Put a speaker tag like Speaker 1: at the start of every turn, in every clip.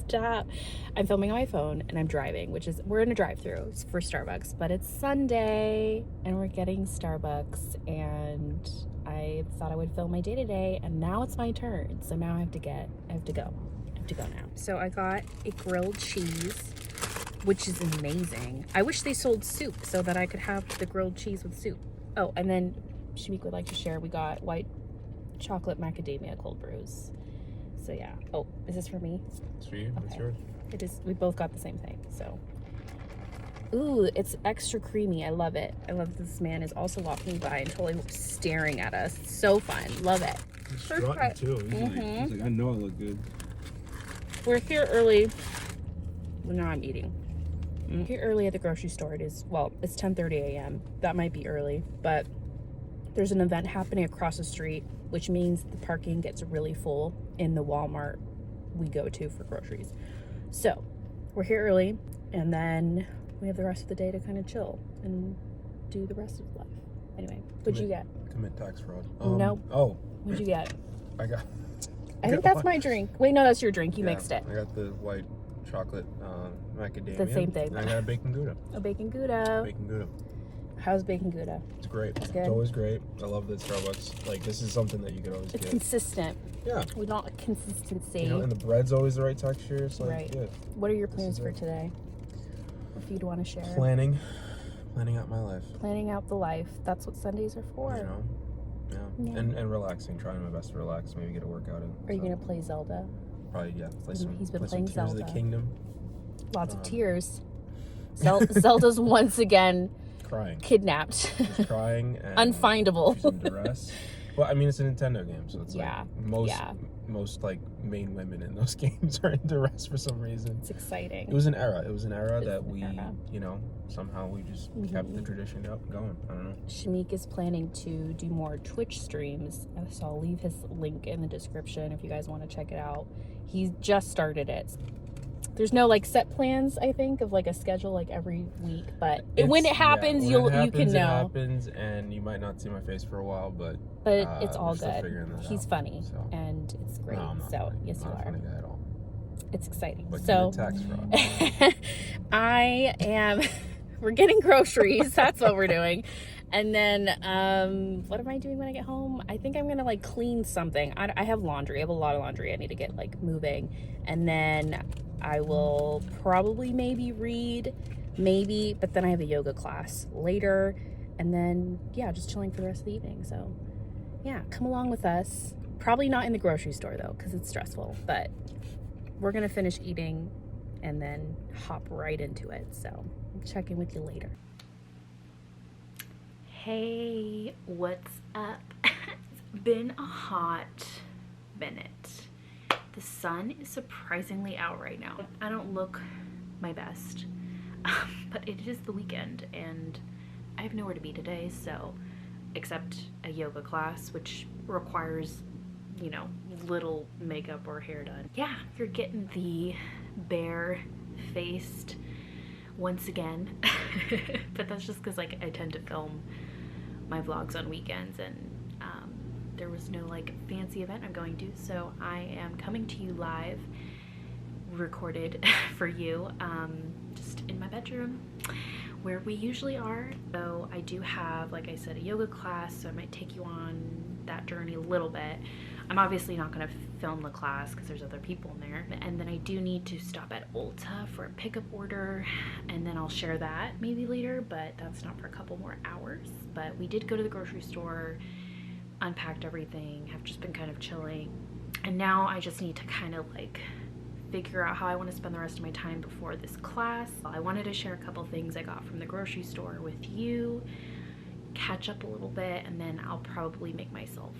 Speaker 1: Stop. I'm filming on my phone and I'm driving, we're in a drive-thru for Starbucks, but it's Sunday and we're getting Starbucks, and I thought I would film my day today, and now it's my turn. So now I have to go now. So I got a grilled cheese, which is amazing. I wish they sold soup so that I could have the grilled cheese with soup. Oh, and then Shamik would like to share, we got white chocolate macadamia cold brews. So yeah. Oh, is this for me?
Speaker 2: It's for you.
Speaker 1: Okay.
Speaker 2: It's yours.
Speaker 1: It is. We both got the same thing. So, ooh, it's extra creamy. I love it. I love that this man is also walking by and totally staring at us. It's so fun. Love it.
Speaker 2: He's strutting too. He's like, I know I look good.
Speaker 1: We're here early. Well, now I'm eating. I'm here early at the grocery store. It's 10:30 a.m. That might be early, but there's an event happening across the street, which means the parking gets really full in the Walmart we go to for groceries. So we're here early, and then we have the rest of the day to kind of chill and do the rest of life. Anyway, what'd you get?
Speaker 2: Commit tax fraud.
Speaker 1: No.
Speaker 2: Oh.
Speaker 1: What'd you get?
Speaker 2: I
Speaker 1: think that's my drink. Wait, no, that's your drink. You mixed it.
Speaker 2: I got the white chocolate macadamia.
Speaker 1: The same thing.
Speaker 2: And I got a bacon Gouda.
Speaker 1: A bacon Gouda.
Speaker 2: Bacon Gouda.
Speaker 1: How's bacon Gouda?
Speaker 2: It's great.
Speaker 1: It's good.
Speaker 2: It's always great. I love that Starbucks. Like, this is something that you could always
Speaker 1: It's
Speaker 2: get.
Speaker 1: consistent.
Speaker 2: Yeah.
Speaker 1: We want consistency.
Speaker 2: You know, and the bread's always the right texture. So
Speaker 1: right.
Speaker 2: Yeah.
Speaker 1: What are your plans for today? If you'd want to share.
Speaker 2: Planning out my life.
Speaker 1: Planning out the life. That's what Sundays are for.
Speaker 2: You know? Yeah. And relaxing. Trying my best to relax. Maybe get a workout in.
Speaker 1: Are you going to play Zelda?
Speaker 2: Probably, yeah.
Speaker 1: He's been playing
Speaker 2: Tears
Speaker 1: Zelda.
Speaker 2: of the Kingdom.
Speaker 1: Lots of tears. Zelda's once again
Speaker 2: crying.
Speaker 1: Kidnapped.
Speaker 2: She's crying. And
Speaker 1: Unfindable.
Speaker 2: She's in duress. Well, I mean, it's a Nintendo game, so it's
Speaker 1: yeah.
Speaker 2: like most like main women in those games are in duress for some reason.
Speaker 1: It's exciting.
Speaker 2: It was an era. That we, you know, somehow we just kept the tradition going. I don't know.
Speaker 1: Shamik is planning to do more Twitch streams, so I'll leave his link in the description if you guys want to check it out. He just started it. There's no like set plans, I think, of like a schedule like every week, but when it happens, you can know.
Speaker 2: It happens, and you might not see my face for a while, but
Speaker 1: it's all good. He's funny,
Speaker 2: so.
Speaker 1: And it's great.
Speaker 2: No, I'm not
Speaker 1: so
Speaker 2: funny.
Speaker 1: yes,
Speaker 2: I'm
Speaker 1: you
Speaker 2: not a
Speaker 1: are.
Speaker 2: funny guy at all.
Speaker 1: It's exciting.
Speaker 2: But
Speaker 1: so
Speaker 2: tax fraud.
Speaker 1: I am. We're getting groceries. That's what we're doing. And then, what am I doing when I get home? I think I'm gonna like clean something. I have laundry. I have a lot of laundry I need to get like moving, and then I will probably maybe read, but then I have a yoga class later, and then yeah, just chilling for the rest of the evening. So yeah, come along with us. Probably not in the grocery store though, because it's stressful, but we're gonna finish eating and then hop right into it. So I'll check in with you later. Hey, what's up? It's been a hot minute. The sun is surprisingly out right now. I don't look my best, but it is the weekend and I have nowhere to be today, so except a yoga class, which requires, you know, little makeup or hair done. Yeah, you're getting the bare-faced once again, but that's just because like I tend to film my vlogs on weekends, and there was no like fancy event I'm going to, so I am coming to you live, recorded for you, just in my bedroom where we usually are. So I do have, like I said, a yoga class, so I might take you on that journey a little bit. I'm obviously not going to film the class because there's other people in there, and then I do need to stop at Ulta for a pickup order, and then I'll share that maybe later, but that's not for a couple more hours. But we did go to the grocery store, unpacked everything, have just been kind of chilling, and now I just need to kind of like figure out how I want to spend the rest of my time before this class. I wanted to share a couple things I got from the grocery store with you, catch up a little bit, and then I'll probably make myself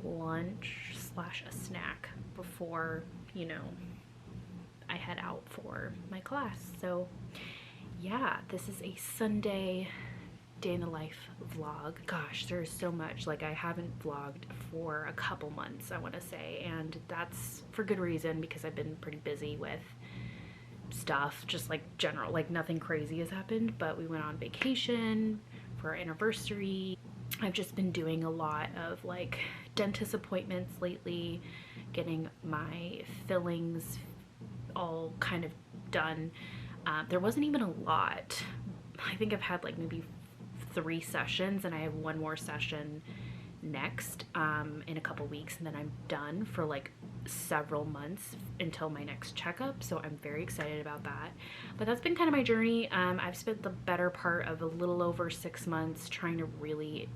Speaker 1: lunch slash a snack before, you know, I head out for my class. So yeah, this is a Sunday day in the life vlog. Gosh, there's so much. Like, I haven't vlogged for a couple months, I want to say, and that's for good reason, because I've been pretty busy with stuff, just like general, like nothing crazy has happened, but we went on vacation for our anniversary. I've just been doing a lot of like dentist appointments lately, getting my fillings all kind of done. There wasn't even a lot. I think I've had like maybe 3 sessions, and I have 1 more session next in a couple weeks, and then I'm done for like several months until my next checkup, so I'm very excited about that. But that's been kind of my journey. I've spent the better part of a little over 6 months trying to really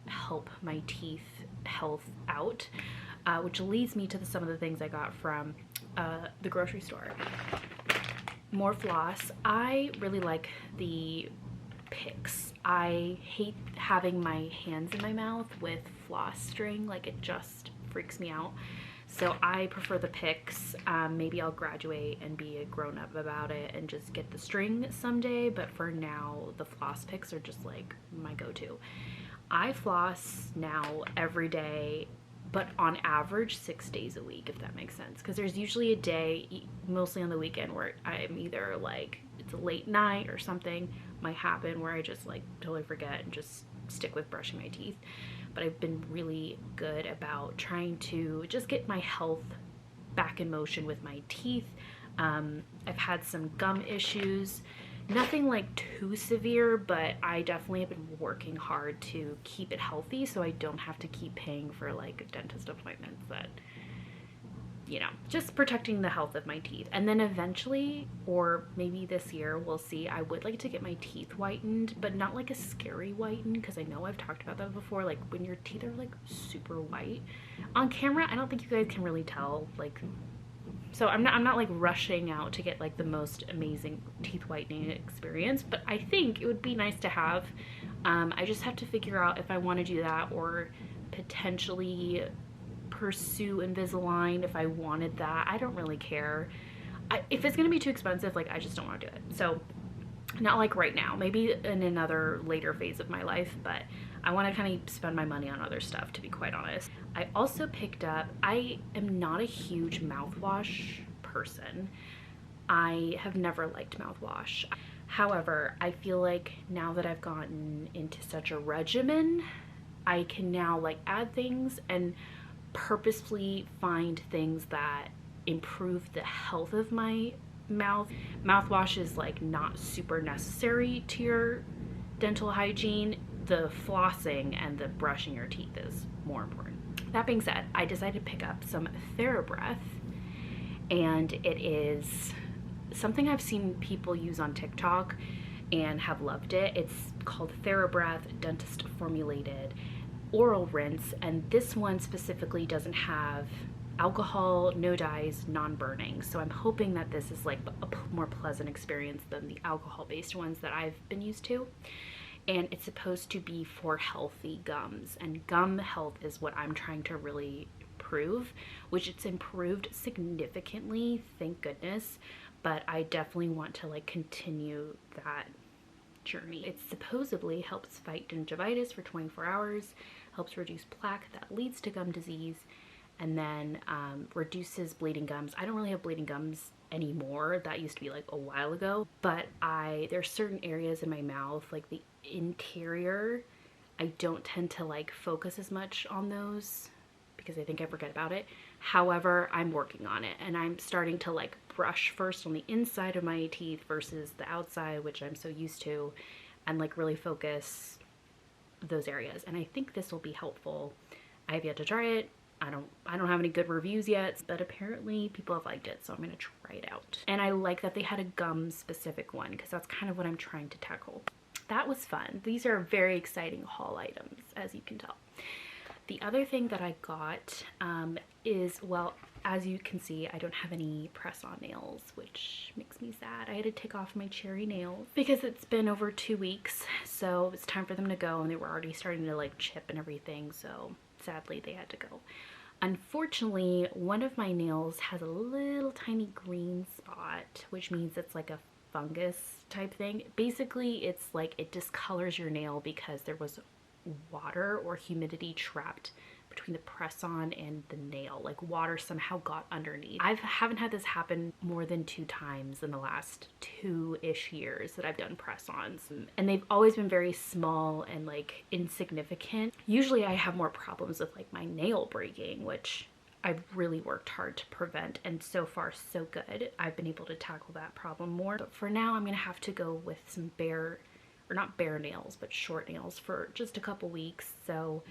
Speaker 1: help my teeth health out, which leads me to some of the things I got from the grocery store. More floss. I really like the picks. I hate having my hands in my mouth with floss string, like it just freaks me out. So I prefer the picks. Maybe I'll graduate and be a grown-up about it and just get the string someday, but for now the floss picks are just like my go-to. I floss now every day, but on average 6 days a week, if that makes sense, because there's usually a day, mostly on the weekend, where I'm either like, it's a late night or something might happen where I just like totally forget and just stick with brushing my teeth. But I've been really good about trying to just get my health back in motion with my teeth. I've had some gum issues, nothing like too severe, but I definitely have been working hard to keep it healthy so I don't have to keep paying for like dentist appointments. That, you know, just protecting the health of my teeth. And then eventually, or maybe this year, we'll see, I would like to get my teeth whitened, but not like a scary whiten, because I know I've talked about that before, like when your teeth are like super white. On camera, I don't think you guys can really tell, like, so I'm not like rushing out to get like the most amazing teeth whitening experience, but I think it would be nice to have. I just have to figure out if I want to do that, or potentially pursue Invisalign if I wanted that. I don't really care. If it's gonna be too expensive, like I just don't want to do it. So not like right now, maybe in another later phase of my life, but I want to kind of spend my money on other stuff, to be quite honest. I also picked up, I am not a huge mouthwash person. I have never liked mouthwash. However, I feel like now that I've gotten into such a regimen, I can now like add things and purposefully find things that improve the health of my mouth. Mouthwash is like not super necessary to your dental hygiene. The flossing and the brushing your teeth is more important. That being said, I decided to pick up some TheraBreath, and it is something I've seen people use on TikTok and have loved it. It's called TheraBreath Dentist Formulated Oral Rinse, and this one specifically doesn't have alcohol, no dyes, non-burning. So I'm hoping that this is like a more pleasant experience than the alcohol-based ones that I've been used to. And it's supposed to be for healthy gums, and gum health is what I'm trying to really improve, which it's improved significantly, thank goodness, but I definitely want to like continue that journey. It supposedly helps fight gingivitis for 24 hours, helps reduce plaque that leads to gum disease, and then reduces bleeding gums. I don't really have bleeding gums anymore. That used to be like a while ago, but there's certain areas in my mouth, like the interior, I don't tend to like focus as much on those because I think I forget about it. However, I'm working on it, and I'm starting to like brush first on the inside of my teeth versus the outside, which I'm so used to, and like really focus those areas. And I think this will be helpful. I have yet to try it. I don't have any good reviews yet, but apparently people have liked it, so I'm gonna try it out. And I like that they had a gum specific one, because that's kind of what I'm trying to tackle. That was fun. These are very exciting haul items, as you can tell. The other thing that I got is, well, as you can see, I don't have any press-on nails, which makes me sad. I had to take off my cherry nails because it's been over 2 weeks, so it's time for them to go, and they were already starting to like chip and everything, so sadly they had to go. Unfortunately, one of my nails has a little tiny green spot, which means it's like a fungus type thing. Basically, it's like it discolors your nail because there was water or humidity trapped between the press-on and the nail. Like water somehow got underneath. I haven't had this happen more than 2 times in the last 2-ish years that I've done press-ons, and they've always been very small and like insignificant. Usually I have more problems with like my nail breaking, which I've really worked hard to prevent, and so far so good. I've been able to tackle that problem more. But for now, I'm gonna have to go with some bare, or not bare nails, but short nails for just a couple weeks. So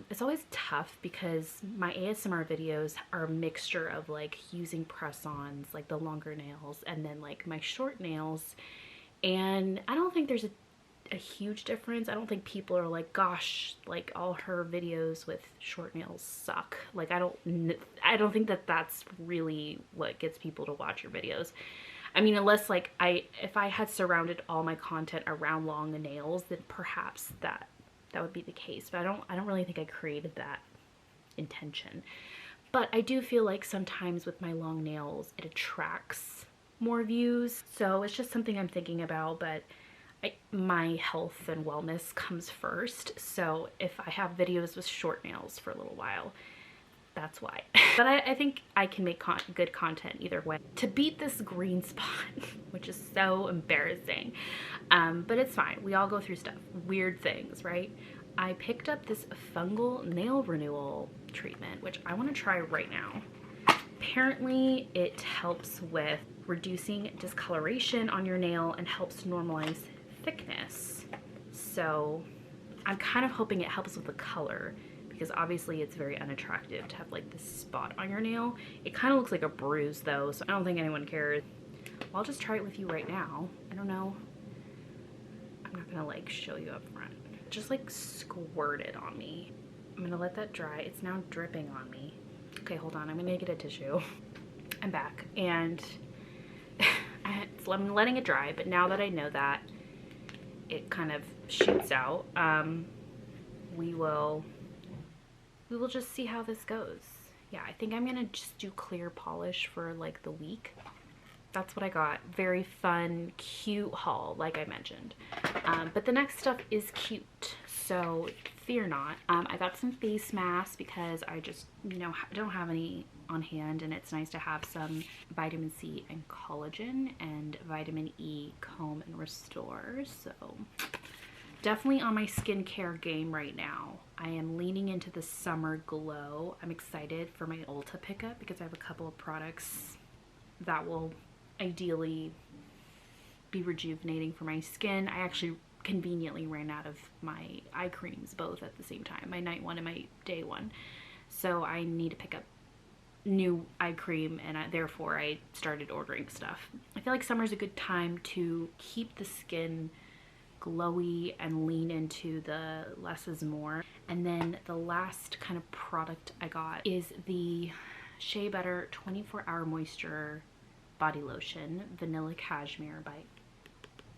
Speaker 1: it's always tough because my ASMR videos are a mixture of like using press-ons, like the longer nails, and then like my short nails. And I don't think there's a huge difference. I don't think people are like, gosh, like all her videos with short nails suck. Like I don't think that that's really what gets people to watch your videos. I mean, unless like if I had surrounded all my content around long nails, then perhaps that would be the case. But I don't really think I created that intention. But I do feel like sometimes with my long nails, it attracts more views. So it's just something I'm thinking about, but my health and wellness comes first. So if I have videos with short nails for a little while, that's why. But I think I can make good content either way. To beat this green spot, which is so embarrassing, but it's fine. We all go through stuff, weird things, right? I picked up this fungal nail renewal treatment, which I want to try right now. Apparently it helps with reducing discoloration on your nail and helps normalize thickness. So I'm kind of hoping it helps with the color, because obviously it's very unattractive to have like this spot on your nail. It kind of looks like a bruise though, so I don't think anyone cares. I'll just try it with you right now. I don't know. I'm not gonna like show you up front. Just like squirt it on me. I'm gonna let that dry. It's now dripping on me. Okay, hold on. I'm gonna get a tissue. I'm back, and I'm letting it dry, but now that I know that it kind of shoots out, we will just see how this goes. Yeah, I think I'm gonna just do clear polish for like the week. That's what I got. Very fun, cute haul, like I mentioned. But the next stuff is cute, so fear not. I got some face masks because I just, you know, don't have any on hand, and it's nice to have some vitamin C and collagen and vitamin E comb and restore. So definitely on my skincare game right now. I am leaning into the summer glow. I'm excited for my Ulta pickup because I have a couple of products that will ideally be rejuvenating for my skin. I actually conveniently ran out of my eye creams both at the same time, my night one and my day one. So I need to pick up new eye cream, and therefore I started ordering stuff. I feel like summer's a good time to keep the skin glowy and lean into the less is more. And then the last kind of product I got is the Shea Butter 24-Hour Moisture Body Lotion, Vanilla Cashmere by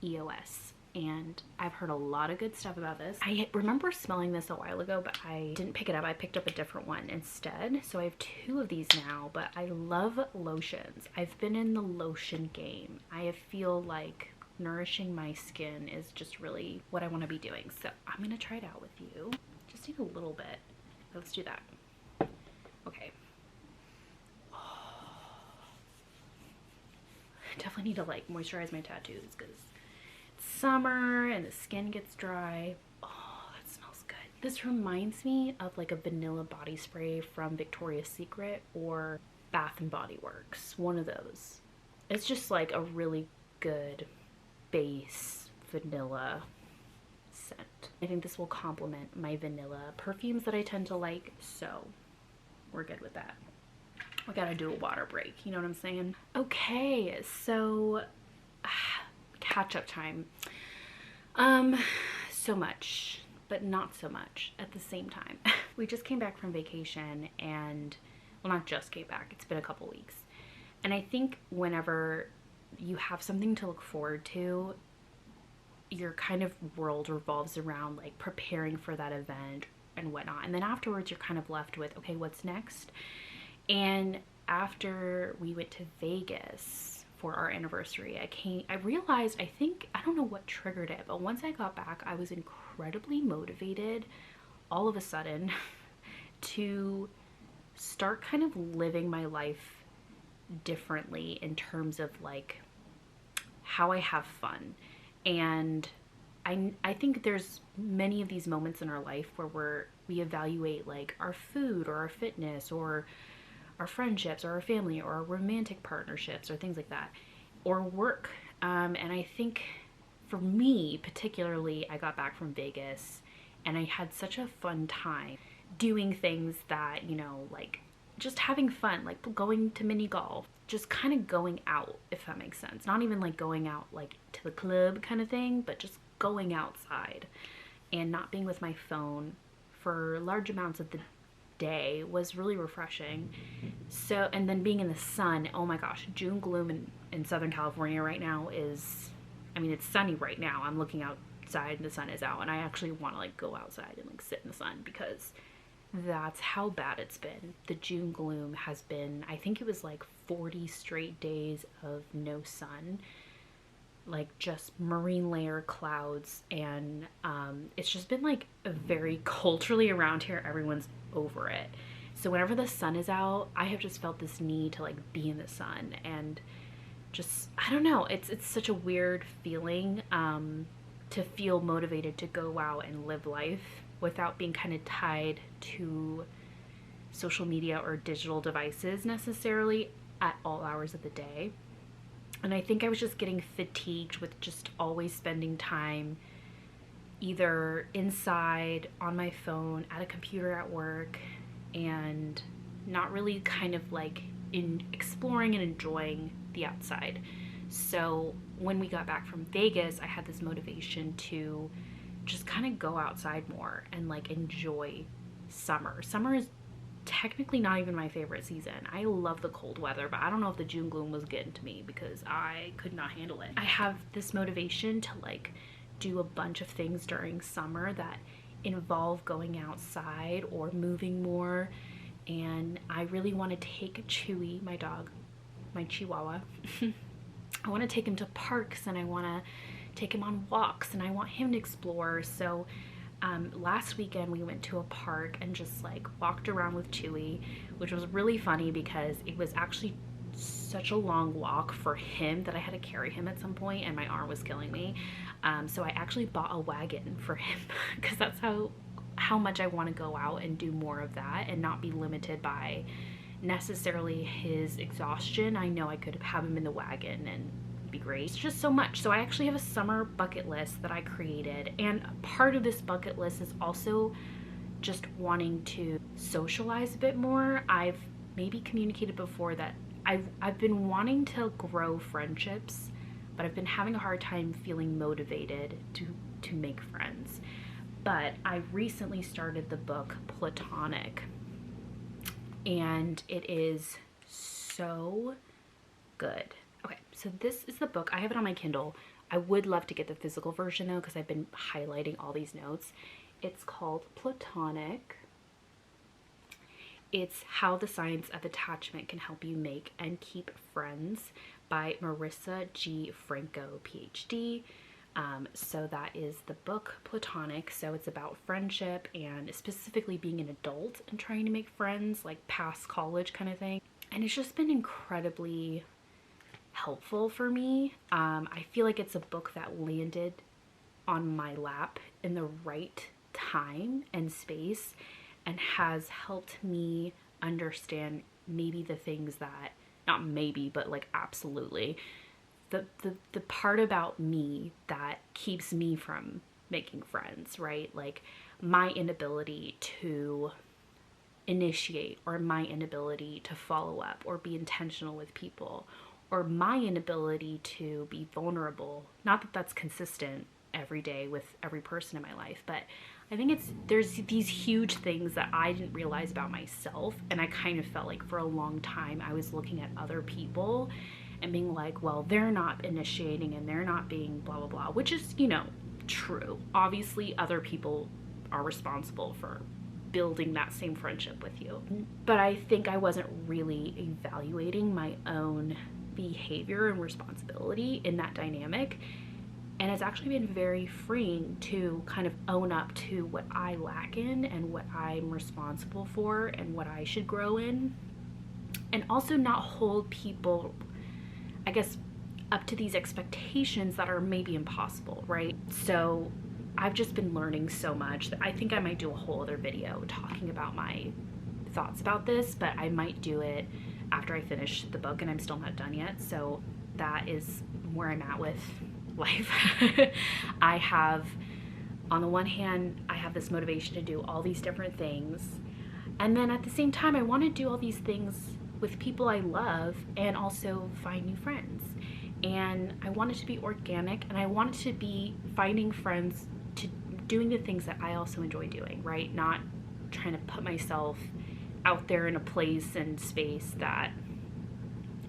Speaker 1: EOS. And I've heard a lot of good stuff about this. I remember smelling this a while ago, but I didn't pick it up. I picked up a different one instead. So I have 2 of these now, but I love lotions. I've been in the lotion game. I feel like nourishing my skin is just really what I want to be doing. So I'm gonna try it out with you. Just need a little bit. Let's do that. Okay. Definitely need to like moisturize my tattoos because it's summer and the skin gets dry. Oh, that smells good. This reminds me of like a vanilla body spray from Victoria's Secret or Bath and Body Works. One of those. It's just like a really good base vanilla scent. I think this will complement my vanilla perfumes that I tend to like, so we're good with that. I gotta do a water break, you know what I'm saying? Okay, so catch up time. So much, but not so much at the same time. We just came back from vacation, and well, not just came back, it's been a couple weeks. And I think whenever you have something to look forward to, your kind of world revolves around like preparing for that event and whatnot. And then afterwards you're kind of left with, okay, what's next? And after we went to Vegas for our anniversary, I realized, I don't know what triggered it, but once I got back, I was incredibly motivated all of a sudden to start kind of living my life differently in terms of like how I have fun. And I think there's many of these moments in our life where we're we evaluate like our food or our fitness or our friendships or our family or our romantic partnerships or things like that, or work. And I think for me particularly, I got back from Vegas and I had such a fun time doing things that, you know, like just having fun, like going to mini golf, just kind of going out, if that makes sense. Not even like going out like to the club kind of thing, but just going outside and not being with my phone for large amounts of the day was really refreshing. So, and then being in the sun, oh my gosh, June gloom in Southern California right now is, I mean, it's sunny right now. I'm looking outside and the sun is out, and I actually want to like go outside and like sit in the sun because that's how bad it's been. The June gloom has been, I think it was like 40 straight days of no sun, like just marine layer clouds, and it's just been like a very culturally around here, everyone's over it. So whenever the sun is out, I have just felt this need to like be in the sun and just, I don't know, it's such a weird feeling to feel motivated to go out and live life without being kind of tied to social media or digital devices necessarily at all hours of the day. And I think I was just getting fatigued with just always spending time either inside, on my phone, at a computer at work, and not really kind of like in exploring and enjoying the outside. So when we got back from Vegas, I had this motivation to just kind of go outside more and like enjoy summer. Summer is technically not even my favorite season. I love the cold weather, but I don't know if the June gloom was getting to me because I could not handle it. I have this motivation to like do a bunch of things during summer that involve going outside or moving more, and I really want to take Chewy, my dog, my Chihuahua. I want to take him to parks and I want to take him on walks and I want him to explore. So last weekend we went to a park and just like walked around with Chewy, which was really funny because it was actually such a long walk for him that I had to carry him at some point and my arm was killing me. So I actually bought a wagon for him because that's how much I want to go out and do more of that and not be limited by necessarily his exhaustion. I know I could have him in the wagon and be great. It's just so much. So I actually have a summer bucket list that I created, and part of this bucket list is also just wanting to socialize a bit more. I've maybe communicated before that I've been wanting to grow friendships, but I've been having a hard time feeling motivated to make friends. But I recently started the book Platonic, and it is so good. Okay, so this is the book. I have it on my Kindle. I would love to get the physical version though because I've been highlighting all these notes. It's called Platonic. It's How the Science of Attachment Can Help You Make and Keep Friends by Marissa G. Franco, PhD. So that is the book Platonic. So it's about friendship and specifically being an adult and trying to make friends, like past college kind of thing. And it's just been incredibly helpful for me. I feel like it's a book that landed on my lap in the right time and space and has helped me understand maybe the things that, not maybe, but like absolutely, the part about me that keeps me from making friends, right? Like my inability to initiate, or my inability to follow up or be intentional with people, or my inability to be vulnerable. Not that that's consistent every day with every person in my life, but I think there's these huge things that I didn't realize about myself, and I kind of felt like for a long time I was looking at other people and being like, well, they're not initiating and they're not being blah blah blah, which is, you know, true. Obviously other people are responsible for building that same friendship with you, but I think I wasn't really evaluating my own behavior and responsibility in that dynamic. And it's actually been very freeing to kind of own up to what I lack in and what I'm responsible for and what I should grow in, and also not hold people, I guess, up to these expectations that are maybe impossible, right? So I've just been learning so much that I think I might do a whole other video talking about my thoughts about this, but I might do it after I finish the book, and I'm still not done yet. So that is where I'm at with life. I have, on the one hand, I have this motivation to do all these different things, and then at the same time I want to do all these things with people I love and also find new friends. And I want it to be organic, and I want it to be finding friends, to doing the things that I also enjoy doing, right? Not trying to put myself out there in a place and space that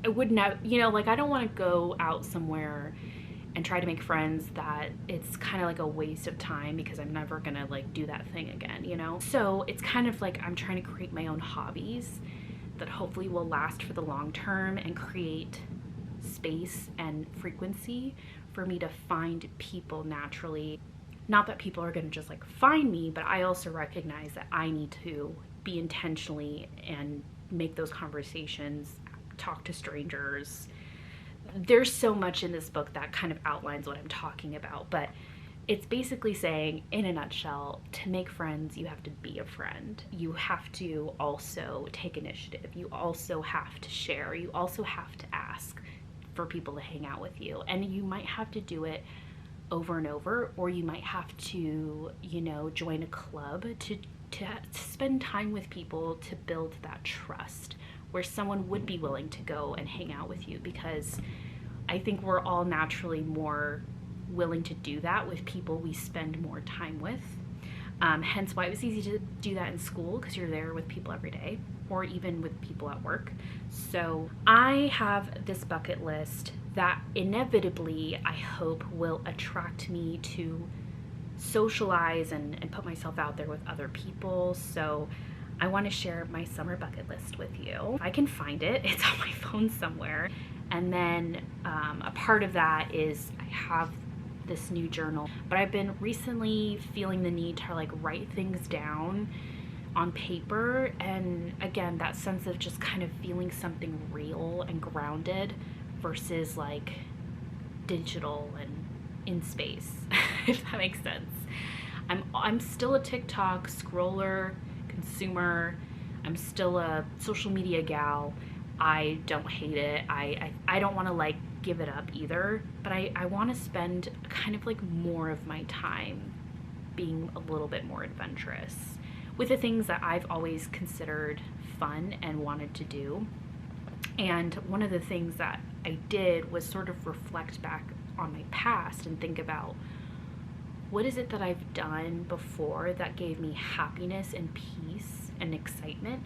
Speaker 1: I wouldn't have, you know, like I don't want to go out somewhere and try to make friends that it's kind of like a waste of time because I'm never gonna like do that thing again, you know? So it's kind of like I'm trying to create my own hobbies that hopefully will last for the long term and create space and frequency for me to find people naturally. Not that people are gonna just like find me, but I also recognize that I need to be intentionally and make those conversations, talk to strangers. There's so much in this book that kind of outlines what I'm talking about, but it's basically saying, in a nutshell, to make friends, you have to be a friend. You have to also take initiative. You also have to share. You also have to ask for people to hang out with you. And you might have to do it over and over, or you might have to, you know, join a club to spend time with people to build that trust where someone would be willing to go and hang out with you, because I think we're all naturally more willing to do that with people we spend more time with. Hence why it was easy to do that in school, because you're there with people every day, or even with people at work. So I have this bucket list that inevitably I hope will attract me to socialize and put myself out there with other people. So I want to share my summer bucket list with you. If I can find it, it's on my phone somewhere. And then a part of that is I have this new journal, but I've been recently feeling the need to like write things down on paper, and again, that sense of just kind of feeling something real and grounded versus like digital and in space, if that makes sense. I'm still a TikTok scroller, consumer. I'm still a social media gal. I don't hate it. I don't want to like give it up either, but I want to spend kind of like more of my time being a little bit more adventurous with the things that I've always considered fun and wanted to do. And one of the things that I did was sort of reflect back on my past and think about, what is it that I've done before that gave me happiness and peace and excitement?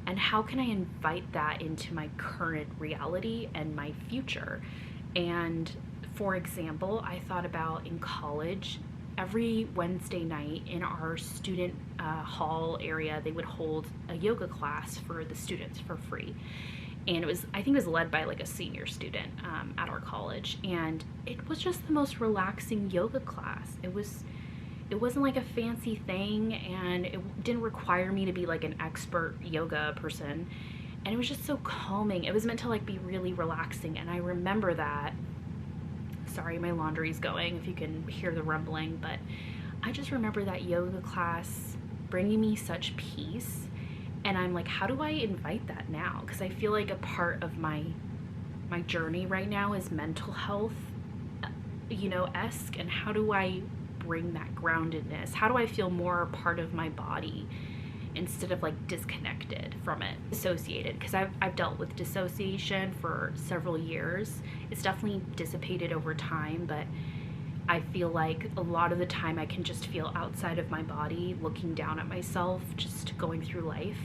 Speaker 1: And how can I invite that into my current reality and my future? And for example, I thought about in college, every Wednesday night in our student hall area, they would hold a yoga class for the students for free. And it was, I think it was led by like a senior student at our college. And it was just the most relaxing yoga class. It wasn't like a fancy thing, and it didn't require me to be like an expert yoga person. And it was just so calming. It was meant to like be really relaxing. And I remember that, sorry, my laundry's going if you can hear the rumbling, but I just remember that yoga class bringing me such peace. And I'm like, how do I invite that now? Because I feel like a part of my journey right now is mental health, you know, esque. And how do I bring that groundedness? How do I feel more a part of my body instead of like disconnected from it, dissociated? Because I've dealt with dissociation for several years. It's definitely dissipated over time, but I feel like a lot of the time I can just feel outside of my body, looking down at myself, just going through life.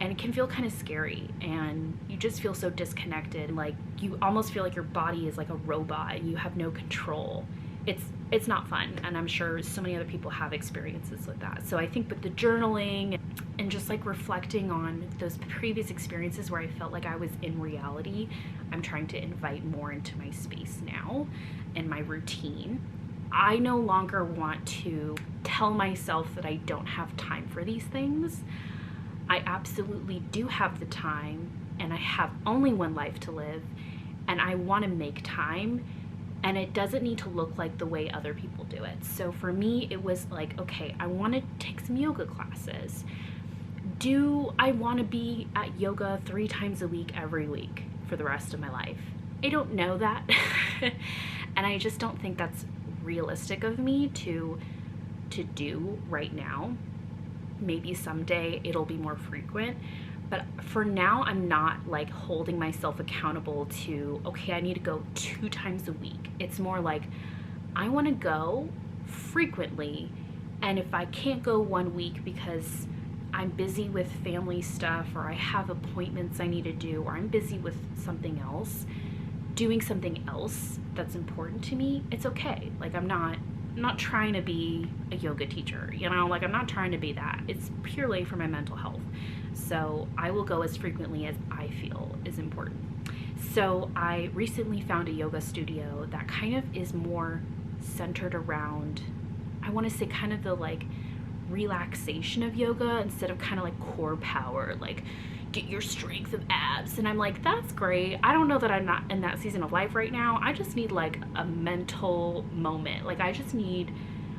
Speaker 1: And it can feel kind of scary, and you just feel so disconnected. Like you almost feel like your body is like a robot and you have no control. It's not fun, and I'm sure so many other people have experiences with that. So I think with the journaling and just like reflecting on those previous experiences where I felt like I was in reality, I'm trying to invite more into my space now and my routine. I no longer want to tell myself that I don't have time for these things. I absolutely do have the time, and I have only one life to live, and I want to make time. and it doesn't need to look like the way other people do it. So for me, it was like, okay, I want to take some yoga classes. Do I want to be at yoga 3 times a week every week for the rest of my life? I don't know that. And I just don't think that's realistic of me to do right now. Maybe someday it'll be more frequent, but for now I'm not like holding myself accountable to, okay, I need to go 2 times a week. It's more like I want to go frequently, and if I can't go 1 week because I'm busy with family stuff, or I have appointments I need to do, or I'm busy with something else, doing something else that's important to me, it's okay. Like I'm not trying to be a yoga teacher, you know, like I'm not trying to be that. It's purely for my mental health. So I will go as frequently as I feel is important. So I recently found a yoga studio that kind of is more centered around, I want to say kind of the like relaxation of yoga instead of kind of like core power, like get your strength of abs. And I'm like, that's great. I don't know that I'm not in that season of life right now. I just need like a mental moment. Like I need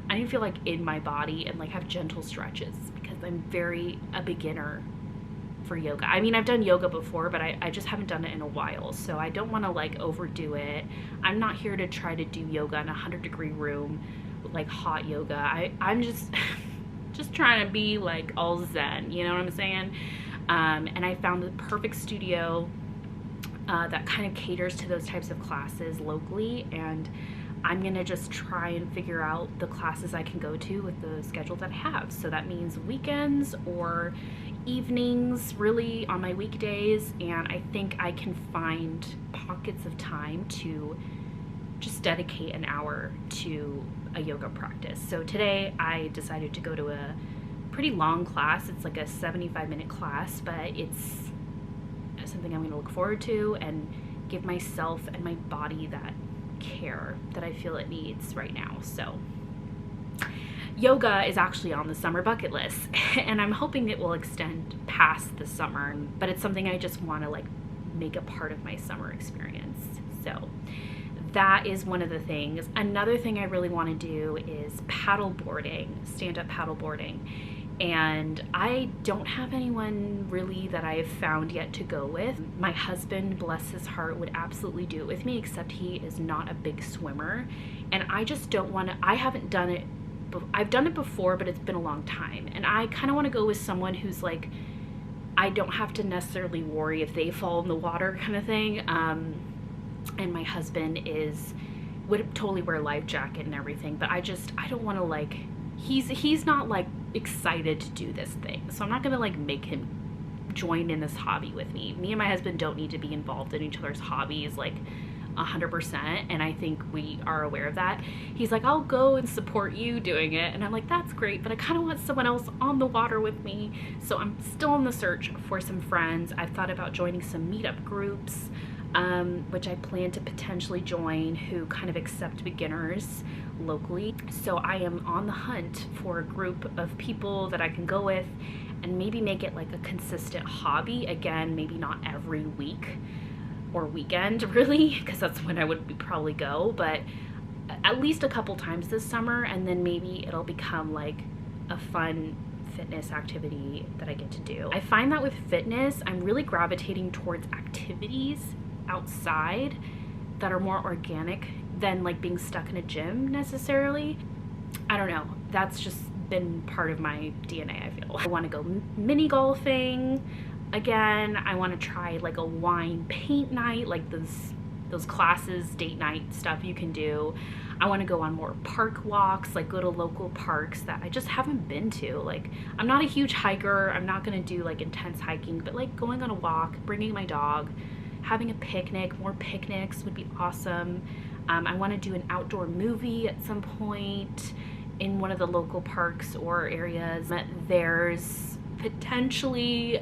Speaker 1: to feel like in my body and like have gentle stretches, because I'm a beginner for yoga. I mean, I've done yoga before, but I just haven't done it in a while. So I don't want to like overdo it. I'm not here to try to do yoga in a 100-degree room with like hot yoga. I'm just trying to be like all zen, you know what I'm saying? And I found the perfect studio that kind of caters to those types of classes locally, and I'm gonna just try and figure out the classes I can go to with the schedule that I have. So that means weekends or evenings, really on my weekdays, and I think I can find pockets of time to just dedicate an hour to a yoga practice. So today I decided to go to a pretty long class. It's like a 75-minute class, but it's something I'm going to look forward to and give myself and my body that care that I feel it needs right now. So yoga is actually on the summer bucket list, and I'm hoping it will extend past the summer, but it's something I just want to like make a part of my summer experience. So that is one of the things. Another thing I really want to do is paddleboarding, stand-up paddleboarding. And I don't have anyone really that I have found yet to go with. My husband, bless his heart, would absolutely do it with me, except he is not a big swimmer. And I just don't want to, I haven't done it, I've done it before, but it's been a long time. And I kind of want to go with someone who's like, I don't have to necessarily worry if they fall in the water kind of thing. And my husband would totally wear a life jacket and everything, but I don't want to like, he's not like excited to do this thing, so I'm not gonna like make him join in this hobby with me. Me and my husband don't need to be involved in each other's hobbies like 100%, and I think we are aware of that. He's like, I'll go and support you doing it, and I'm like, that's great, but I kind of want someone else on the water with me. So I'm still on the search for some friends. I've thought about joining some meetup groups, which I plan to potentially join, who kind of accept beginners locally. So I am on the hunt for a group of people that I can go with and maybe make it like a consistent hobby. Again, maybe not every week or weekend really, because that's when I would probably go, but at least a couple times this summer, and then maybe it'll become like a fun fitness activity that I get to do. I find that with fitness, I'm really gravitating towards activities outside that are more organic than like being stuck in a gym necessarily. I don't know, that's just been part of my DNA, I feel. I want to go mini golfing again. I want to try like a wine paint night, like those classes, date night stuff you can do. I want to go on more park walks, like go to local parks that I just haven't been to. Like, I'm not a huge hiker, I'm not going to do like intense hiking, but like going on a walk, bringing my dog, having a picnic. More picnics would be awesome. I want to do an outdoor movie at some point in one of the local parks or areas. There's potentially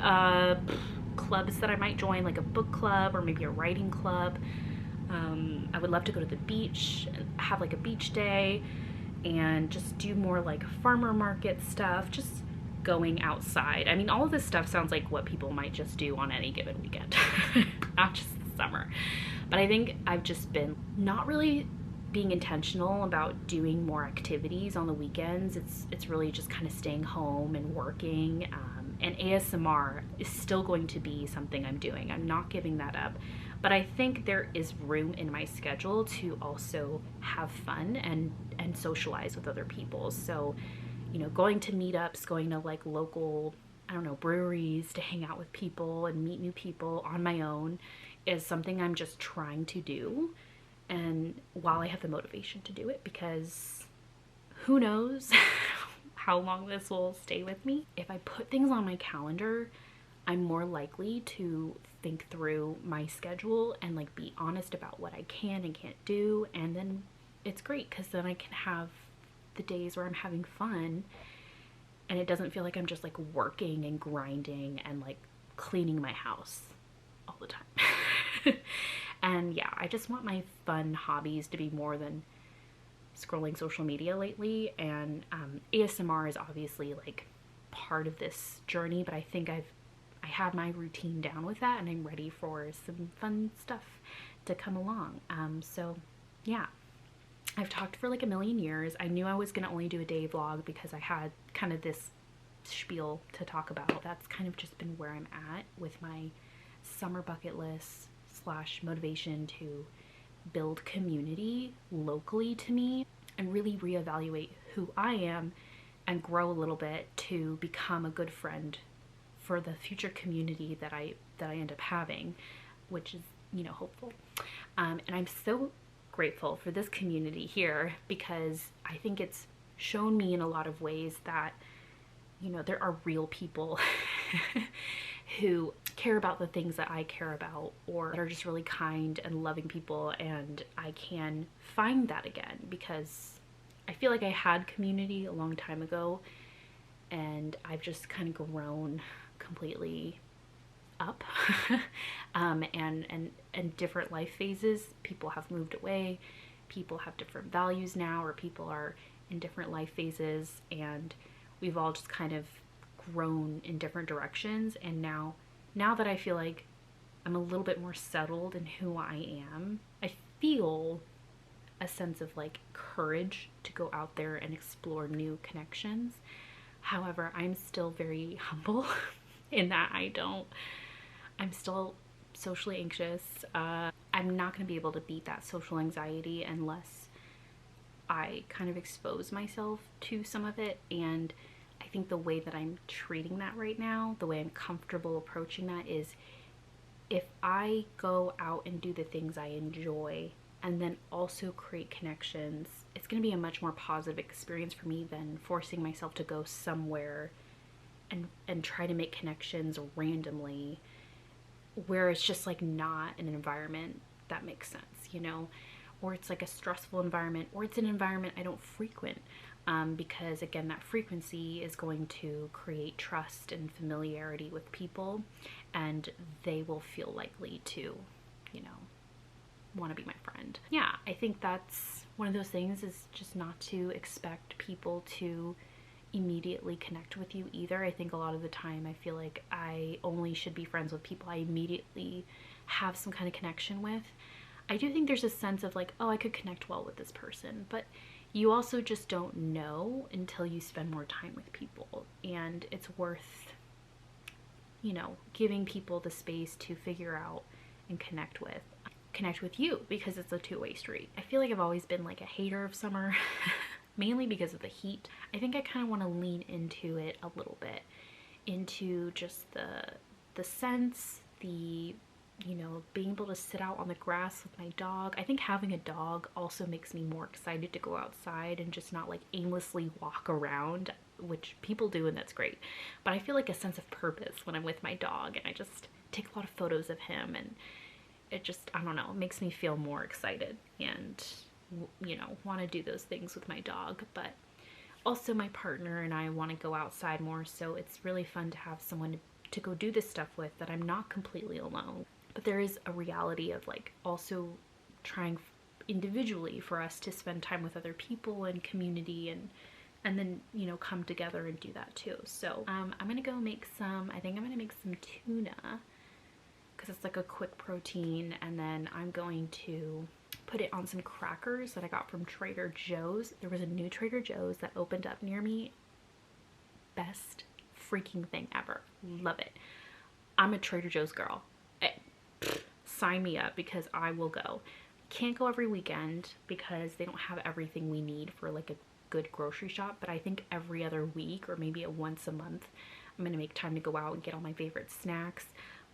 Speaker 1: clubs that I might join, like a book club or maybe a writing club. I would love to go to the beach and have like a beach day and just do more like farmer market stuff, just going outside. I mean, all of this stuff sounds like what people might just do on any given weekend, not just the summer. But I think I've just been not really being intentional about doing more activities on the weekends. It's really just kind of staying home and working. And ASMR is still going to be something I'm doing. I'm not giving that up. But I think there is room in my schedule to also have fun and socialize with other people. So, you know, going to meetups, going to like local, I don't know, breweries to hang out with people and meet new people on my own is something I'm just trying to do. And while I have the motivation to do it, because who knows how long this will stay with me. If I put things on my calendar, I'm more likely to think through my schedule and like be honest about what I can and can't do. And then it's great because then I can have the days where I'm having fun and it doesn't feel like I'm just like working and grinding and like cleaning my house all the time. And yeah, I just want my fun hobbies to be more than scrolling social media lately. And ASMR is obviously like part of this journey, but I think I have my routine down with that and I'm ready for some fun stuff to come along. So yeah, I've talked for like a million years. I knew I was gonna only do a day vlog because I had kind of this spiel to talk about. That's kind of just been where I'm at with my summer bucket list slash motivation to build community locally to me and really reevaluate who I am and grow a little bit to become a good friend for the future community that I end up having, which is, you know, hopeful. And I'm so grateful for this community here because I think it's shown me in a lot of ways that, you know, there are real people who care about the things that I care about or are just really kind and loving people, and I can find that again because I feel like I had community a long time ago and I've just kind of grown completely up. And different life phases, people have moved away, people have different values now, or people are in different life phases, and we've all just kind of grown in different directions. And now that I feel like I'm a little bit more settled in who I am, I feel a sense of like courage to go out there and explore new connections. However, I'm still very humble in that I'm still socially anxious. I'm not going to be able to beat that social anxiety unless I kind of expose myself to some of it. And I think the way that I'm treating that right now, the way I'm comfortable approaching that is if I go out and do the things I enjoy and then also create connections, it's going to be a much more positive experience for me than forcing myself to go somewhere and try to make connections randomly where it's just like not an environment that makes sense, you know, or it's like a stressful environment, or it's an environment I don't frequent. Because again, that frequency is going to create trust and familiarity with people, and they will feel likely to, you know, want to be my friend. Yeah, I think that's one of those things, is just not to expect people to immediately connect with you either. I think a lot of the time I feel like I only should be friends with people I immediately have some kind of connection with. I do think there's a sense of like, oh, I could connect well with this person, but you also just don't know until you spend more time with people. And it's worth, you know, giving people the space to figure out and connect with you, because it's a two-way street. I feel like I've always been like a hater of summer mainly because of the heat. I think I kind of want to lean into it a little bit, into just the scents, the, you know, being able to sit out on the grass with my dog. I think having a dog also makes me more excited to go outside and just not like aimlessly walk around, which people do and that's great. But I feel like a sense of purpose when I'm with my dog, and I just take a lot of photos of him, and it just, I don't know, it makes me feel more excited and, you know, want to do those things with my dog. But also my partner and I want to go outside more, so it's really fun to have someone to go do this stuff with, that I'm not completely alone. But there is a reality of like also trying individually for us to spend time with other people and community, and then, you know, come together and do that too. So I'm gonna go make some, I think I'm gonna make some tuna because it's like a quick protein, and then I'm going to put it on some crackers that I got from Trader Joe's. There was a new Trader Joe's that opened up near me. Best freaking thing ever. Love it. I'm a Trader Joe's girl. Sign me up because I will go. Can't go every weekend because they don't have everything we need for like a good grocery shop, but I think every other week or maybe once a month I'm gonna make time to go out and get all my favorite snacks.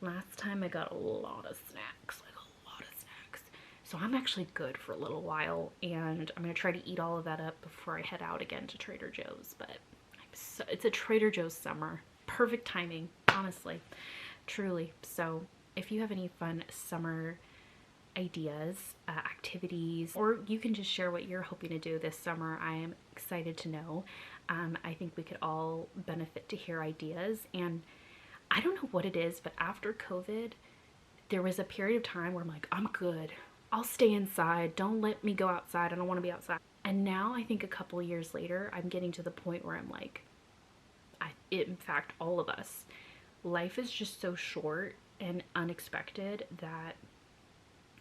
Speaker 1: Last time I got a lot of snacks, like a lot of snacks. So I'm actually good for a little while, and I'm gonna try to eat all of that up before I head out again to Trader Joe's. But it's a Trader Joe's summer. Perfect timing, honestly, truly. So if you have any fun summer ideas, activities, or you can just share what you're hoping to do this summer, I am excited to know. I think we could all benefit to hear ideas. And I don't know what it is, but after COVID, there was a period of time where I'm like, I'm good. I'll stay inside. Don't let me go outside. I don't want to be outside. And now I think a couple of years later, I'm getting to the point where I'm like, in fact, all of us, life is just so short and unexpected that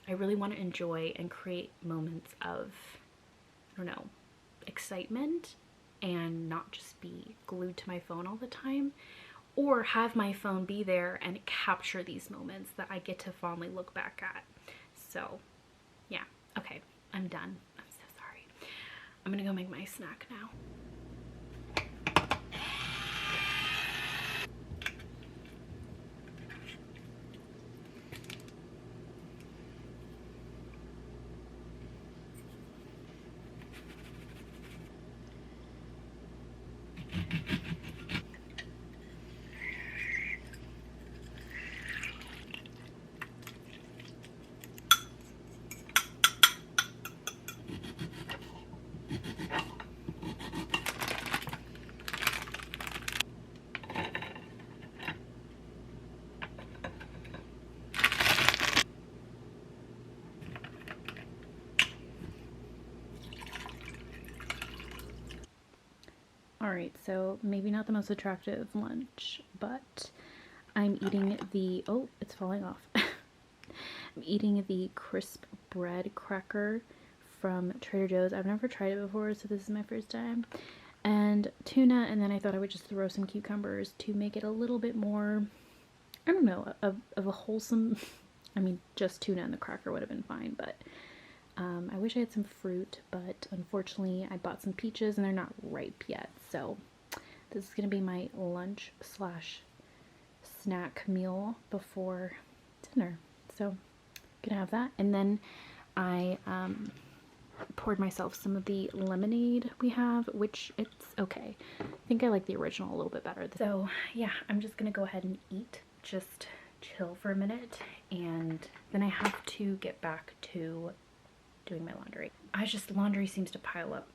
Speaker 1: I really want to enjoy and create moments of, I don't know, excitement, and not just be glued to my phone all the time, or have my phone be there and capture these moments that I get to fondly look back at. So yeah, okay, I'm done. I'm so sorry. I'm gonna go make my snack now. Alright, so maybe not the most attractive lunch, but I'm eating the, oh, it's falling off. I'm eating the crisp bread cracker from Trader Joe's. I've never tried it before, so this is my first time. And tuna, and then I thought I would just throw some cucumbers to make it a little bit more, I don't know, of a wholesome, I mean, just tuna and the cracker would have been fine, but I wish I had some fruit, but unfortunately I bought some peaches and they're not ripe yet. So this is going to be my lunch slash snack meal before dinner. So I'm gonna have that. And then I poured myself some of the lemonade we have, which it's okay. I think I like the original a little bit better. So yeah, I'm just gonna go ahead and eat, just chill for a minute, and then I have to get back to doing my laundry. Laundry seems to pile up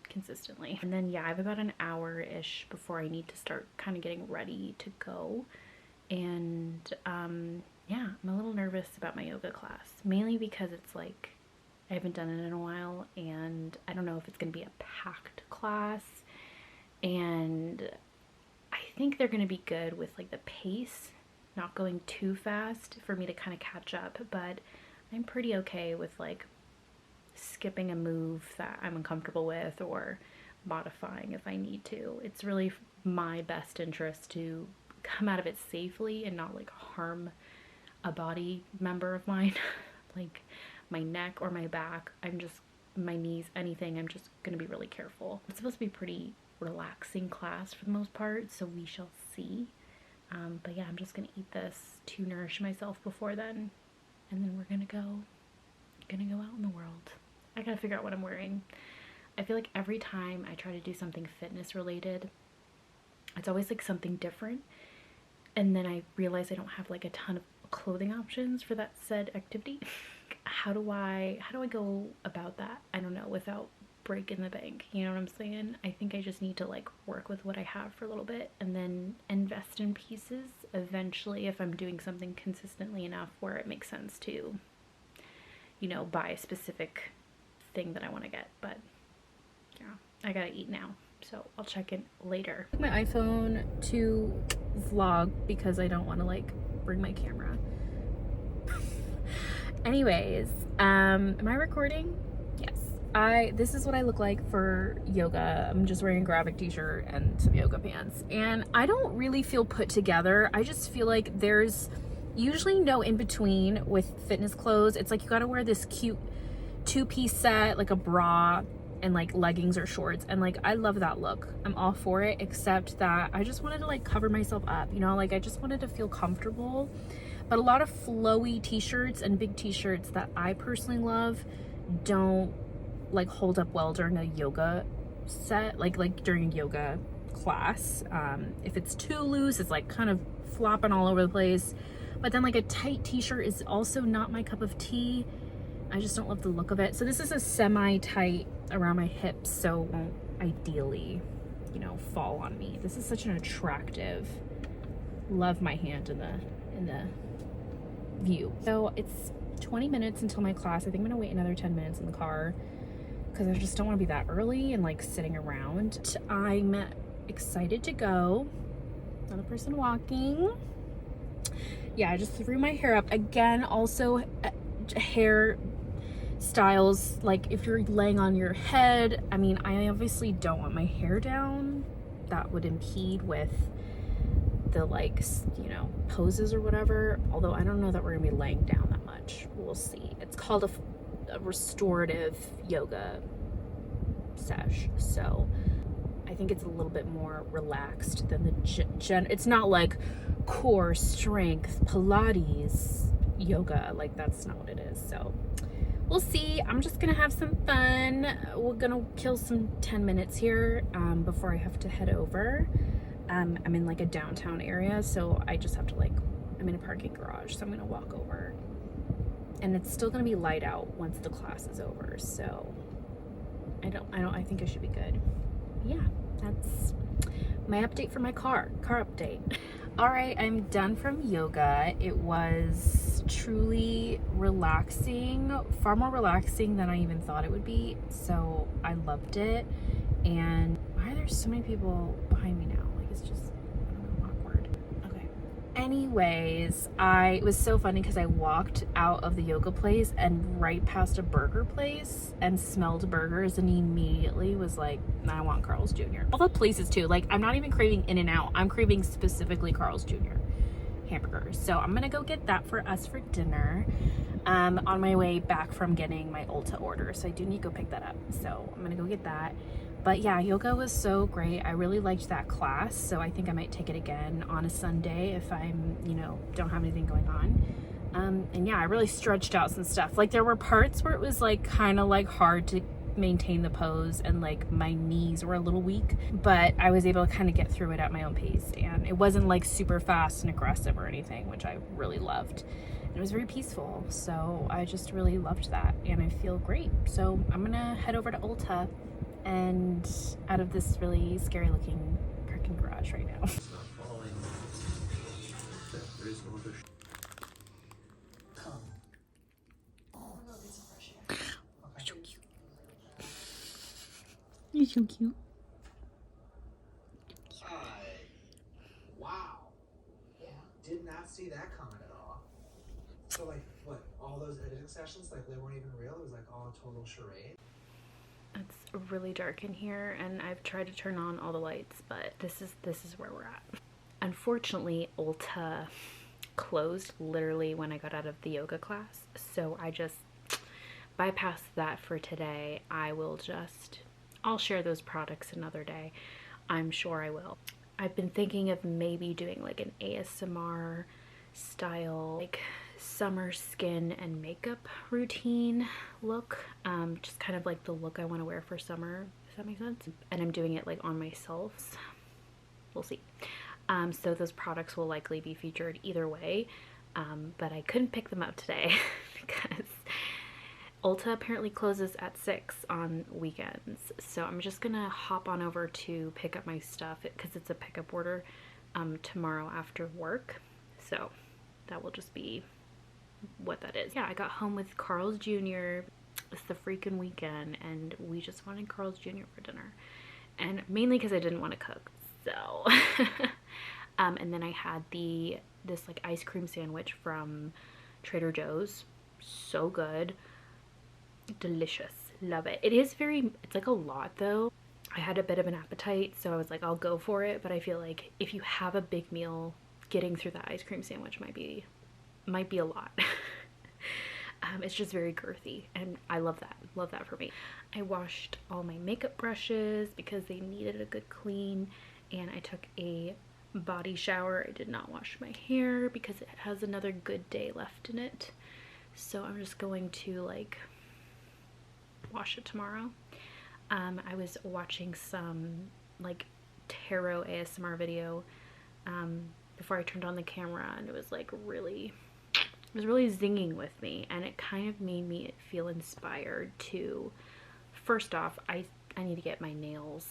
Speaker 1: consistently. And then yeah, I have about an hour-ish before I need to start kind of getting ready to go. And yeah, I'm a little nervous about my yoga class, mainly because it's like I haven't done it in a while, and I don't know if it's gonna be a packed class, and I think they're gonna be good with like the pace not going too fast for me to kind of catch up, but I'm pretty okay with like skipping a move that I'm uncomfortable with or modifying if I need to. It's really my best interest to come out of it safely and not like harm a body member of mine, like my neck or my back. My knees, anything, I'm just gonna be really careful. It's supposed to be a pretty relaxing class for the most part, so we shall see. But yeah, I'm just gonna eat this to nourish myself before then, and then we're gonna go out in the world. I gotta figure out what I'm wearing. I feel like every time I try to do something fitness related, it's always like something different, and then I realize I don't have like a ton of clothing options for that said activity. How do I go about that? I don't know, without breaking the bank, you know what I'm saying? I think I just need to like work with what I have for a little bit and then invest in pieces eventually if I'm doing something consistently enough where it makes sense to, you know, buy a specific thing that I want to get. But yeah, I gotta eat now, so I'll check in later. My iPhone to vlog because I don't want to like bring my camera. Anyways, am I recording? Yes. This is what I look like for yoga. I'm just wearing a graphic t-shirt and some yoga pants. And I don't really feel put together. I just feel like there's usually no in between with fitness clothes. It's like you gotta wear this cute two-piece set, like a bra and like leggings or shorts, and like I love that look. I'm all for it, except that I just wanted to like cover myself up, you know, like I just wanted to feel comfortable. But a lot of flowy t-shirts and big t-shirts that I personally love don't like hold up well during a yoga set, like during a yoga class. If it's too loose, it's like kind of flopping all over the place. But then like a tight t-shirt is also not my cup of tea. I just don't love the look of it. So this is a semi-tight around my hips, so it won't ideally, you know, fall on me. This is such an attractive, love my hand in the view. So it's 20 minutes until my class. I think I'm gonna wait another 10 minutes in the car because I just don't want to be that early and like sitting around. I'm excited to go. Another person walking. Yeah, I just threw my hair up again. Also, hair styles, like if you're laying on your head, I mean, I obviously don't want my hair down. That would impede with the like, you know, poses or whatever. Although I don't know that we're gonna be laying down that much. We'll see. It's called a restorative yoga sesh, so I think it's a little bit more relaxed than the it's not like core strength Pilates yoga, like that's not what it is. So we'll see. I'm just gonna have some fun. We're gonna kill some 10 minutes here before I have to head over. I'm in like a downtown area, so I just have to like, I'm in a parking garage, so I'm gonna walk over. And it's still gonna be light out once the class is over, so I think I should be good. Yeah, that's my update for my car update. All right, I'm done from yoga. It was truly relaxing, far more relaxing than I even thought it would be. So I loved it. And why are there so many people behind me now? Like it's just, I don't know, awkward. Okay. Anyways, it was so funny because I walked out of the yoga place and right past a burger place and smelled burgers and immediately was like, I want Carl's Jr. All the places too, like I'm not even craving In-N-Out, I'm craving specifically Carl's Jr. hamburgers. So I'm gonna go get that for us for dinner on my way back from getting my Ulta order. So I do need to go pick that up. So I'm gonna go get that. But yeah, yoga was so great. I really liked that class. So I think I might take it again on a Sunday if I'm, you know, don't have anything going on. And yeah, I really stretched out some stuff. Like there were parts where it was like kind of like hard to maintain the pose and like my knees were a little weak, but I was able to kind of get through it at my own pace, and it wasn't like super fast and aggressive or anything, which I really loved. It was very peaceful, so I just really loved that and I feel great. So I'm gonna head over to Ulta and out of this really scary looking parking garage right now. You're so cute.
Speaker 3: Wow. Yeah. Did not see that coming at all. So like, what? All those editing sessions, like they weren't even real. It was like all a total charade.
Speaker 1: It's really dark in here, and I've tried to turn on all the lights, but this is where we're at. Unfortunately, Ulta closed literally when I got out of the yoga class, so I just bypassed that for today. I'll share those products another day. I'm sure I will. I've been thinking of maybe doing like an ASMR style, like summer skin and makeup routine look. Just kind of like the look I want to wear for summer, if that makes sense. And I'm doing it like on myself. We'll see. So those products will likely be featured either way. But I couldn't pick them up today because Ulta apparently closes at 6 on weekends, so I'm just gonna hop on over to pick up my stuff because it's a pickup order tomorrow after work, so that will just be what that is. Yeah, I got home with Carl's Jr. It's the freaking weekend and we just wanted Carl's Jr. for dinner, and mainly because I didn't want to cook, so and then I had this like ice cream sandwich from Trader Joe's. So good. Delicious. Love it. It's like a lot though. I had a bit of an appetite, so I was like, I'll go for it. But I feel like if you have a big meal, getting through that ice cream sandwich might be a lot. It's just very girthy, and I love that. Love that for me. I washed all my makeup brushes because they needed a good clean, and I took a body shower. I did not wash my hair because it has another good day left in it. So I'm just going to like wash it tomorrow. I was watching some like tarot ASMR video before I turned on the camera, and it was really zinging with me, and it kind of made me feel inspired to, first off, I need to get my nails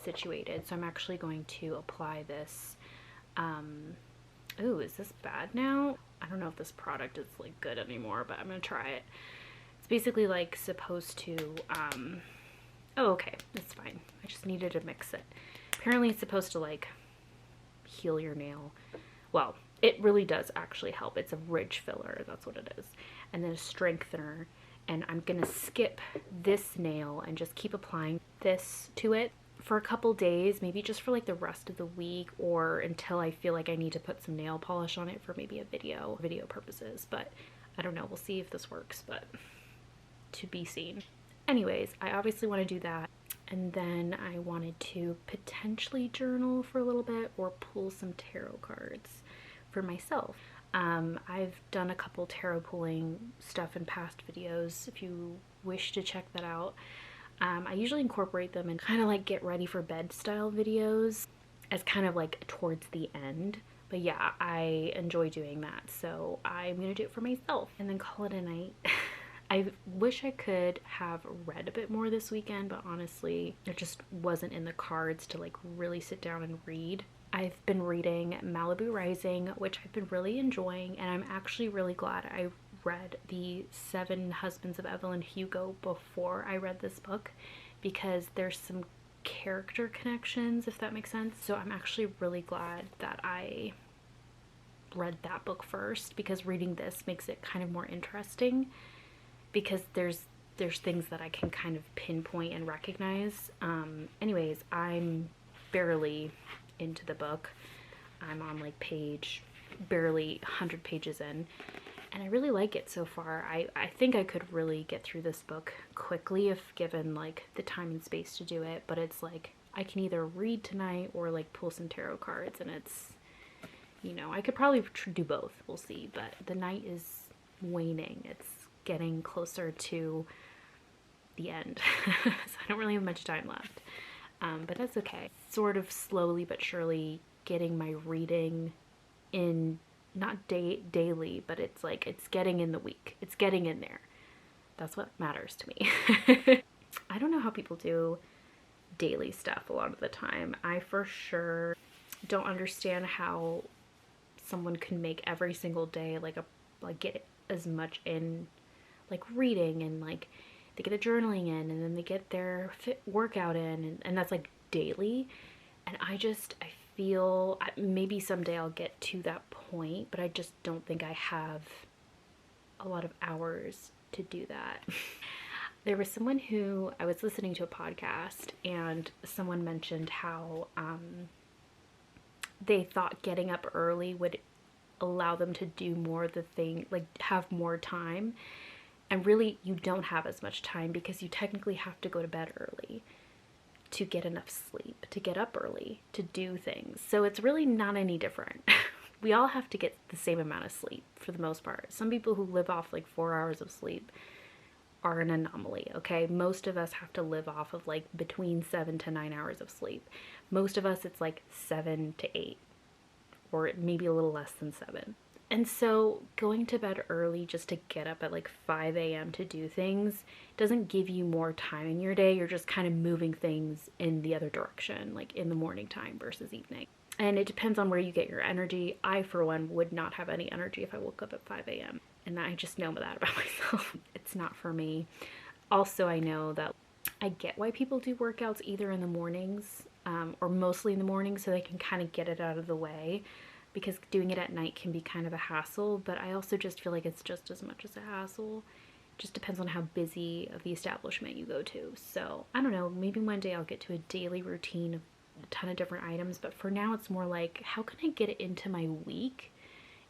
Speaker 1: situated, so I'm actually going to apply this. Ooh, is this bad now? I don't know if this product is like good anymore, but I'm gonna try it. It's basically like supposed to, oh, okay, it's fine. I just needed to mix it. Apparently it's supposed to like heal your nail. Well, it really does actually help. It's a ridge filler, that's what it is. And then a strengthener. And I'm gonna skip this nail and just keep applying this to it for a couple days, maybe just for like the rest of the week, or until I feel like I need to put some nail polish on it for maybe a video purposes. But I don't know, we'll see if this works, but to be seen. Anyways, I obviously want to do that, and then I wanted to potentially journal for a little bit or pull some tarot cards for myself. I've done a couple tarot pulling stuff in past videos if you wish to check that out. I usually incorporate them in kind of like get ready for bed style videos as kind of like towards the end. But yeah, I enjoy doing that, so I'm gonna do it for myself and then call it a night. I wish I could have read a bit more this weekend, but honestly, it just wasn't in the cards to like really sit down and read. I've been reading Malibu Rising, which I've been really enjoying, and I'm actually really glad I read The Seven Husbands of Evelyn Hugo before I read this book, because there's some character connections, if that makes sense. So I'm actually really glad that I read that book first, because reading this makes it kind of more interesting, because there's things that I can kind of pinpoint and recognize. Anyways, I'm barely into the book. I'm on like barely 100 pages in, and I really like it so far. I think I could really get through this book quickly if given like the time and space to do it, but it's like I can either read tonight or like pull some tarot cards, and it's, you know, I could probably do both, we'll see, but the night is waning. It's getting closer to the end, so I don't really have much time left, but that's okay. Sort of slowly but surely getting my reading in, not daily, but it's like it's getting in the week. It's getting in there. That's what matters to me. I don't know how people do daily stuff a lot of the time. I for sure don't understand how someone can make every single day like get as much in like reading, and like they get the journaling in, and then they get their fit workout in, and that's like daily. And I feel maybe someday I'll get to that point, but I just don't think I have a lot of hours to do that. There was someone who, I was listening to a podcast, and someone mentioned how they thought getting up early would allow them to do more of the thing, like have more time. And really, you don't have as much time, because you technically have to go to bed early to get enough sleep, to get up early, to do things. So it's really not any different. We all have to get the same amount of sleep for the most part. Some people who live off like 4 hours of sleep are an anomaly, okay? Most of us have to live off of like between 7 to 9 hours of sleep. Most of us, it's like 7 to 8, or maybe a little less than 7. And so going to bed early just to get up at like 5 a.m. to do things doesn't give you more time in your day. You're just kind of moving things in the other direction, like in the morning time versus evening. And it depends on where you get your energy. I, for one, would not have any energy if I woke up at 5 a.m. And I just know that about myself. It's not for me. Also, I know that I get why people do workouts either in the mornings or mostly in the morning, so they can kind of get it out of the way. because doing it at night can be kind of a hassle, but I also just feel like it's just as much as a hassle. Just depends on how busy of the establishment you go to. So I don't know, maybe one day I'll get to a daily routine of a ton of different items, but for now it's more like, how can I get it into my week?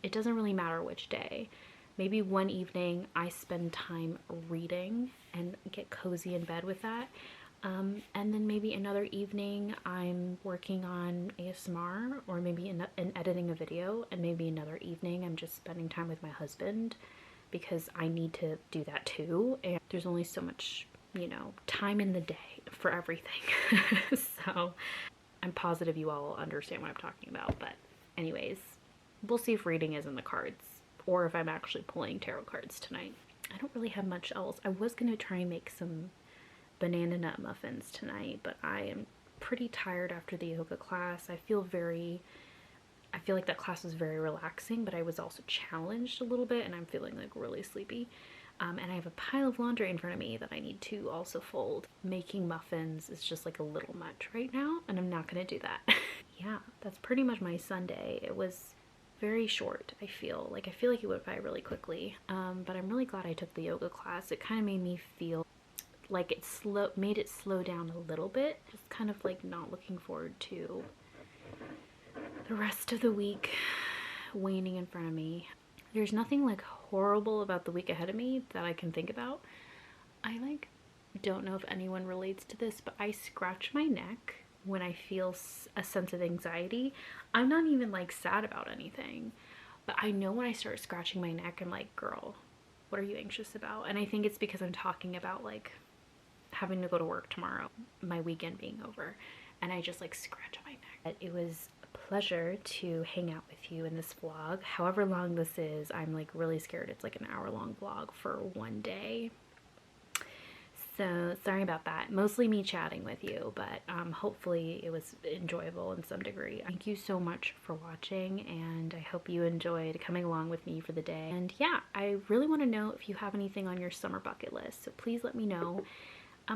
Speaker 1: It doesn't really matter which day. Maybe one evening I spend time reading and get cozy in bed with that. And then maybe another evening I'm working on ASMR, or maybe in editing a video, and maybe another evening I'm just spending time with my husband, because I need to do that too. And there's only so much, you know, time in the day for everything. So I'm positive you all understand what I'm talking about. But anyways, we'll see if reading is in the cards, or if I'm actually pulling tarot cards tonight. I don't really have much else. I was going to try and make some banana nut muffins tonight, but I am pretty tired after the yoga class. I feel like that class was very relaxing, but I was also challenged a little bit, and I'm feeling like really sleepy. And I have a pile of laundry in front of me that I need to also fold. Making muffins is just like a little much right now, and I'm not gonna do that. Yeah, that's pretty much my Sunday. It was very short, I feel like it went by really quickly. But I'm really glad I took the yoga class. It kind of made me feel like it made it slow down a little bit. Just kind of like not looking forward to the rest of the week waning in front of me. There's nothing like horrible about the week ahead of me that I can think about. I like don't know if anyone relates to this, but I scratch my neck when I feel a sense of anxiety. I'm not even like sad about anything, but I know when I start scratching my neck, I'm like, girl, what are you anxious about? And I think it's because I'm talking about like having to go to work tomorrow, my weekend being over, and I just like scratch my neck. It was a pleasure to hang out with you in this vlog. However long this is, I'm like really scared it's like an hour-long vlog for one day. So sorry about that. Mostly me chatting with you, but hopefully it was enjoyable in some degree. Thank you so much for watching, and I hope you enjoyed coming along with me for the day. And yeah, I really want to know if you have anything on your summer bucket list, so please let me know.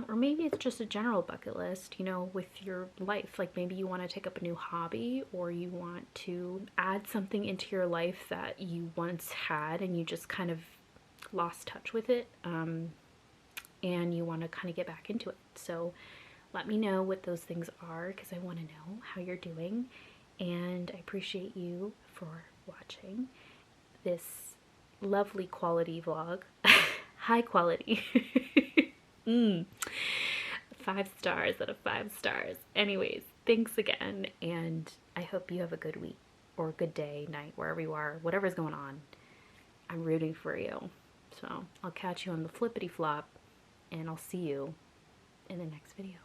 Speaker 1: Or maybe it's just a general bucket list, you know, with your life. Like maybe you want to take up a new hobby, or you want to add something into your life that you once had and you just kind of lost touch with it. And you want to kind of get back into it. So let me know what those things are, because I want to know how you're doing. And I appreciate you for watching this lovely quality vlog. High quality. 5 stars out of 5 stars. Anyways, thanks again, and I hope you have a good week, or good day, night, wherever you are, whatever's going on. I'm rooting for you. So I'll catch you on the flippity flop, and I'll see you in the next video.